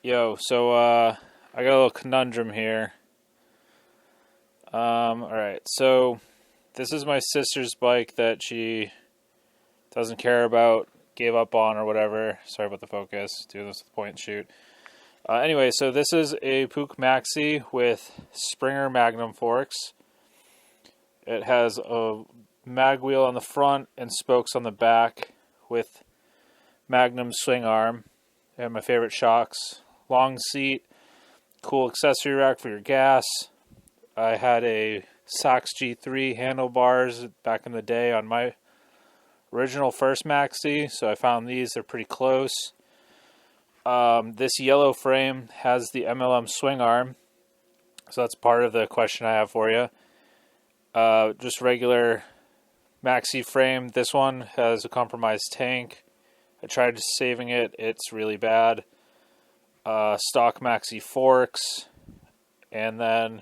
So I got a little conundrum here. Alright, so this is my sister's bike that she doesn't care about, gave up on, or whatever. Sorry about the focus, doing this with point and shoot. Anyway, so this is a puch maxi with Springer Magnum forks. It has a mag wheel on the front and spokes on the back with Magnum swing arm and my favorite shocks. Long seat, cool accessory rack for your gas. I had a Sox G3 handlebars back in the day on my original first maxi, so I found these. They're pretty close. This yellow frame has the MLM swing arm, so that's part of the question I have for you. Just regular maxi frame. This one has a compromised tank. I tried saving it. It's really bad. Stock maxi forks. And then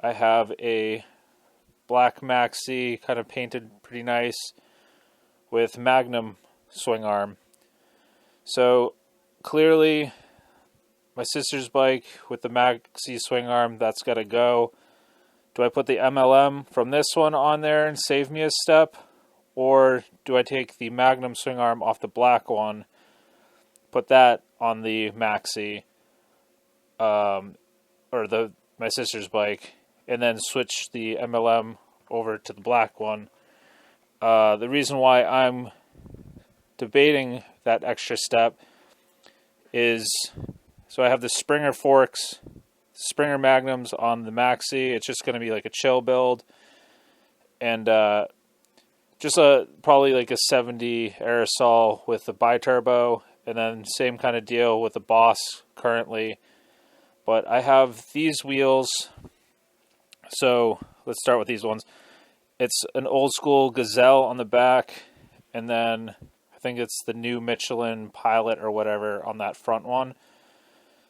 I have a black maxi, kind of painted pretty nice, with Magnum swing arm. So clearly my sister's bike with the maxi swing arm, that's got to go. Do I put the MLM from this one on there and save me a step? Or do I take the Magnum swing arm off the black one, put that on the maxi, or my sister's bike, and then switch the MLM over to the black one? The reason why I'm debating that extra step is, so I have the Springer forks, Springer Magnums on the maxi. It's just going to be like a chill build, and just probably like a 70 aerosol with the biturbo, and then same kind of deal with the Boss currently. But I have these wheels, so let's start with these ones. It's an old school Gazelle on the back, and then I think it's the new Michelin Pilot or whatever on that front one.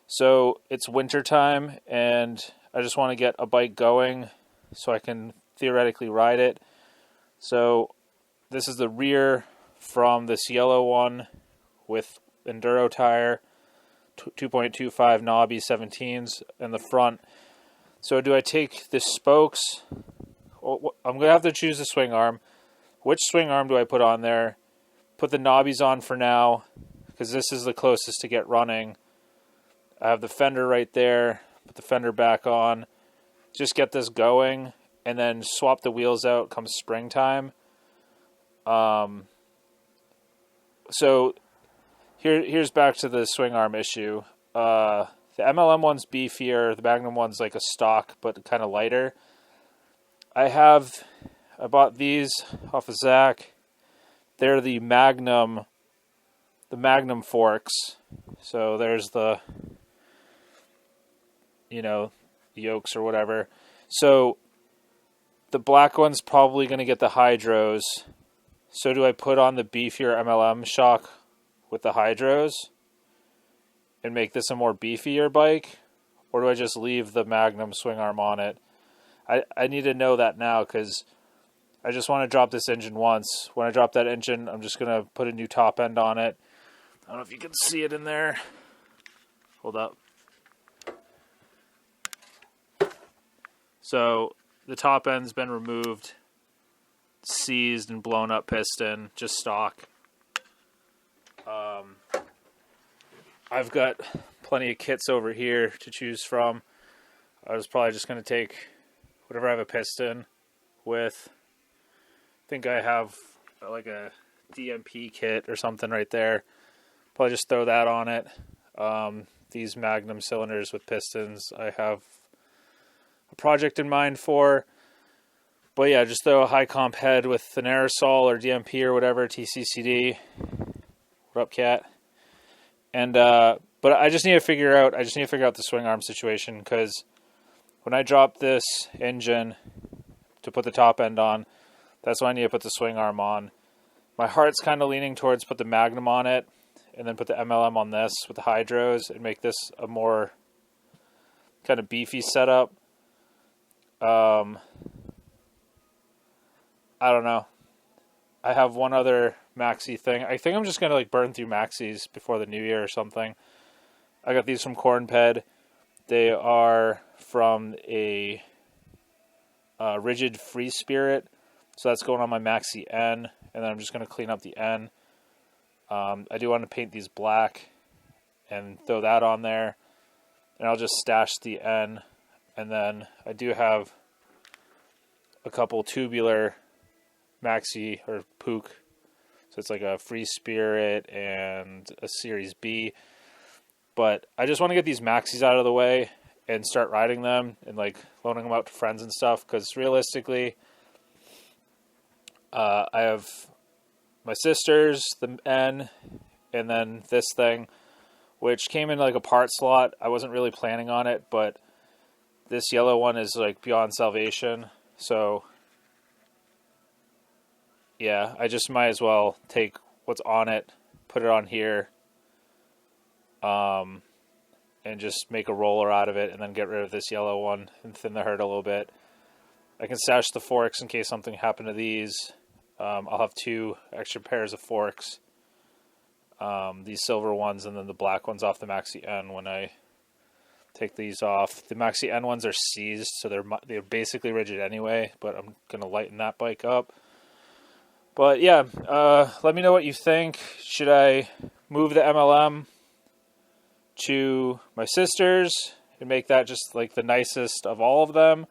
So it's winter time, and I just want to get a bike going so I can theoretically ride it. So this is the rear from this yellow one with Enduro tire, 2.25 knobby 17s in the front. So do I take the spokes? I'm going to have to choose the swing arm. Which swing arm do I put on there? Put the knobbies on for now, because this is the closest to get running. I have the fender right there. Put the fender back on. Just get this going, and then swap the wheels out come springtime. So here's back to the swing arm issue. The MLM one's beefier. The Magnum one's like a stock, but kind of lighter. I bought these off of Zach. They're the Magnum forks. So there's the yokes or whatever. So the black one's probably going to get the hydros. So do I put on the beefier MLM shock with the hydros and make this a more beefier bike? Or do I just leave the Magnum swing arm on it? I need to know that now, because I just want to drop this engine once. When I drop that engine, I'm just going to put a new top end on it. I don't know if you can see it in there. Hold up. So the top end's been removed, seized and blown up piston, just stock. I've got plenty of kits over here to choose from. I was probably just going to take whatever I have a piston with. I think I have like a DMP kit or something right there. Probably just throw that on it. These Magnum cylinders with pistons I have a project in mind for. But yeah, just throw a high comp head with an aerosol or DMP or whatever, TCCD. What up, cat? And but I just need to figure out the swing arm situation, because when I drop this engine to put the top end on, that's when I need to put the swing arm on. My heart's kind of leaning towards put the Magnum on it, and then put the MLM on this with the hydros, and make this a more kind of beefy setup. I don't know. I have one other maxi thing. I think I'm just going to burn through maxis before the new year or something. I got these from Cornped. They are from a rigid free spirit, so that's going on my maxi N, and then I'm just going to clean up the N. I do want to paint these black and throw that on there, and I'll just stash the N, and then I do have a couple tubular maxi or puch, so it's like a free spirit and a series B, but I just want to get these maxis out of the way and start riding them and like loaning them out to friends and stuff, because realistically I have my sister's, the N, and then this thing, which came in like a part slot. I wasn't really planning on it, but this yellow one is like beyond salvation, so yeah, I just might as well take what's on it, put it on here, and just make a roller out of it, and then get rid of this yellow one and thin the herd a little bit. I can stash the forks in case something happened to these. I'll have 2 extra pairs of forks, these silver ones, and then the black ones off the maxi N when I take these off. The maxi N ones are seized, so they're basically rigid anyway, but I'm going to lighten that bike up. But yeah, let me know what you think. Should I move the MLM to my sister's and make that just like the nicest of all of them?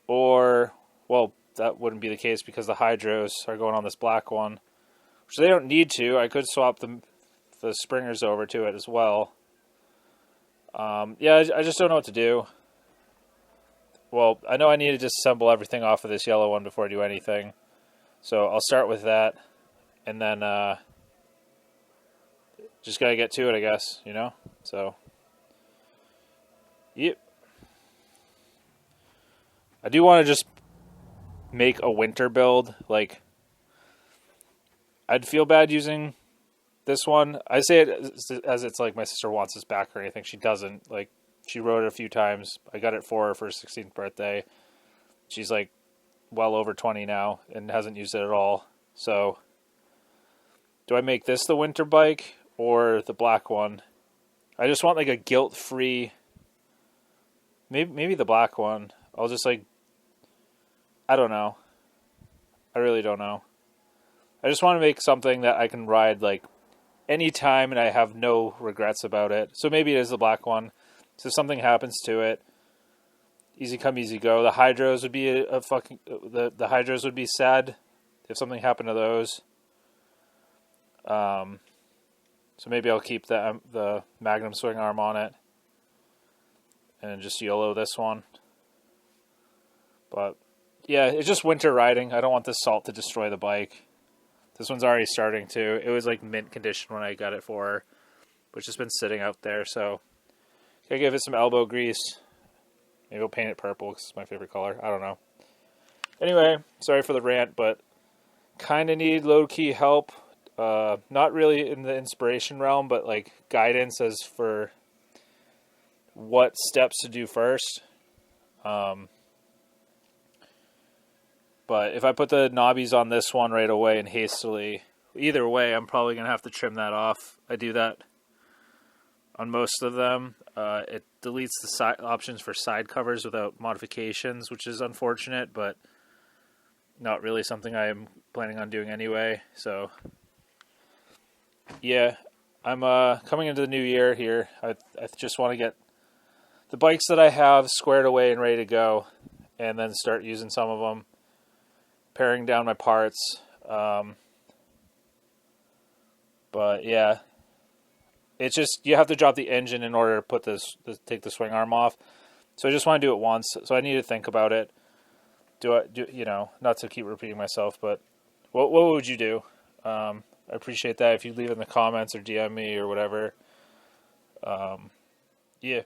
Or, well, that wouldn't be the case because the hydros are going on this black one, which they don't need to. I could swap the springers over to it as well. Yeah, I just don't know what to do. Well, I know I need to disassemble everything off of this yellow one before I do anything. So I'll start with that, and then just gotta get to it, I guess, you know? So, yep. I do want to just make a winter build. Like, I'd feel bad using this one. I say it as it's like my sister wants this back or anything. She doesn't. Like, she rode it a few times. I got it for her for her 16th birthday. She's like well over 20 now and hasn't used it at all. So, do I make this the winter bike or the black one? I just want like a guilt-free, maybe the black one. I'll just like, I don't know. I really don't know. I just want to make something that I can ride like anytime and I have no regrets about it. So maybe it is the black one. So if something happens to it, easy come, easy go. The hydros would be the hydros would be sad if something happened to those. So maybe I'll keep the Magnum swing arm on it and just YOLO this one. But yeah, it's just winter riding. I don't want this salt to destroy the bike. This one's already starting to. It was like mint condition when I got it for her, but it's just been sitting out there. So gotta give it some elbow grease. Maybe I'll paint it purple because it's my favorite color. I don't know. Anyway, sorry for the rant, but kind of need low-key help. Not really in the inspiration realm, but like guidance as for what steps to do first. But if I put the knobbies on this one right away and hastily, either way, I'm probably going to have to trim that off. I do that on most of them. It deletes the side options for side covers without modifications, which is unfortunate, but not really something I am planning on doing anyway. So, yeah, I'm coming into the new year here. I just want to get the bikes that I have squared away and ready to go, and then start using some of them, paring down my parts. But yeah, it's just you have to drop the engine in order to put take the swing arm off. So I just want to do it once. So I need to think about it. Not to keep repeating myself, but what would you do? I appreciate that if you leave it in the comments or DM me or whatever. Yeah.